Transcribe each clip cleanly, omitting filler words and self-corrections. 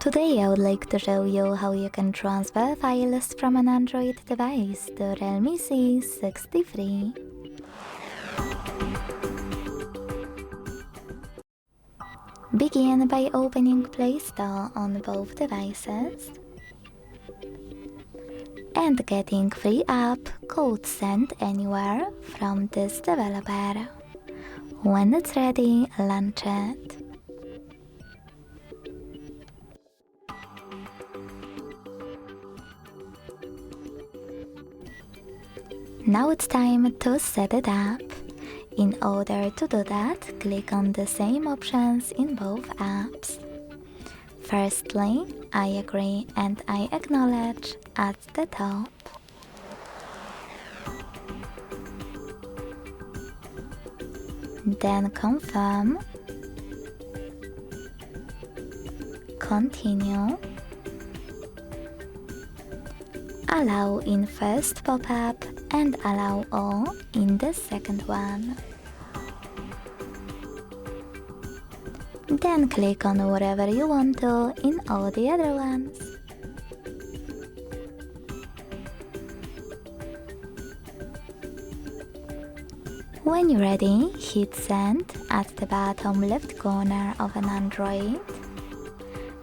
Today I would like to show you how you can transfer files from an Android device to REALME C63. Begin by opening Play Store on both devices and getting free app called Send Anywhere from this developer. When it's ready, launch it. Now it's time to set it up. In order to do that, click on the same options in both apps. Firstly, I agree and I acknowledge at the top. Then confirm, continue, allow in first pop-up and allow all in the second one. Then click on whatever you want to in all the other ones. When you're ready, hit send at the bottom left corner of an Android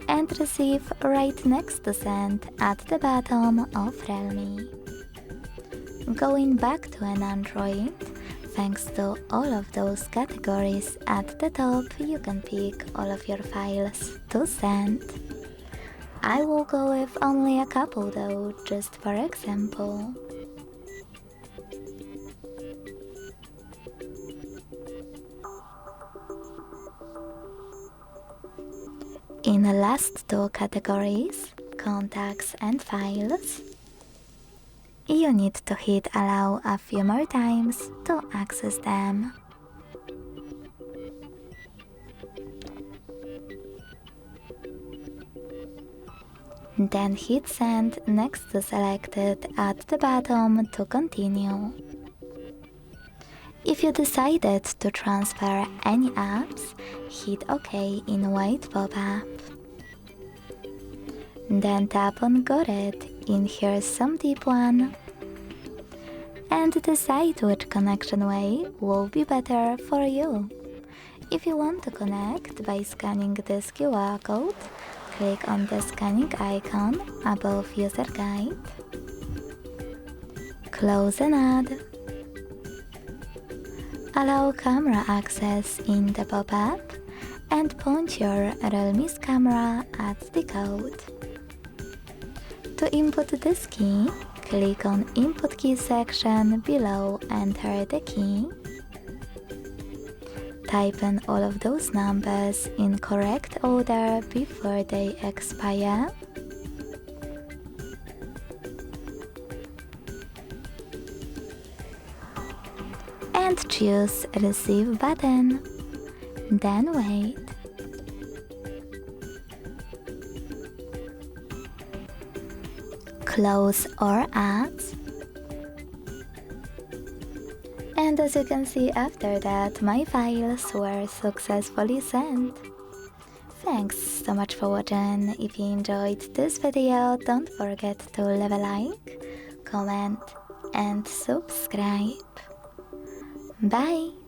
and receive right next to send at the bottom of REALME. Going back to an Android, thanks to all of those categories at the top, you can pick all of your files to send. I will go with only a couple though, just for example. In the last two categories, contacts and files, you need to hit allow a few more times to access them. Then hit send next to selected at the bottom to continue. If you decided to transfer any apps, hit OK in white pop-up. Then tap on Got it in Here's Some Deep One and decide which connection way will be better for you. If you want to connect by scanning this QR code, click on the scanning icon above User Guide. Close and add. Allow camera access in the pop-up and point your REALME's camera at the code. To input this key, click on Input Key section below, enter the key. Type in all of those numbers in correct order before they expire. And choose Receive button. Then wait. Close or add. And as you can see, after that, my files were successfully sent. Thanks so much for watching. If you enjoyed this video, don't forget to leave a like, comment and subscribe. Bye!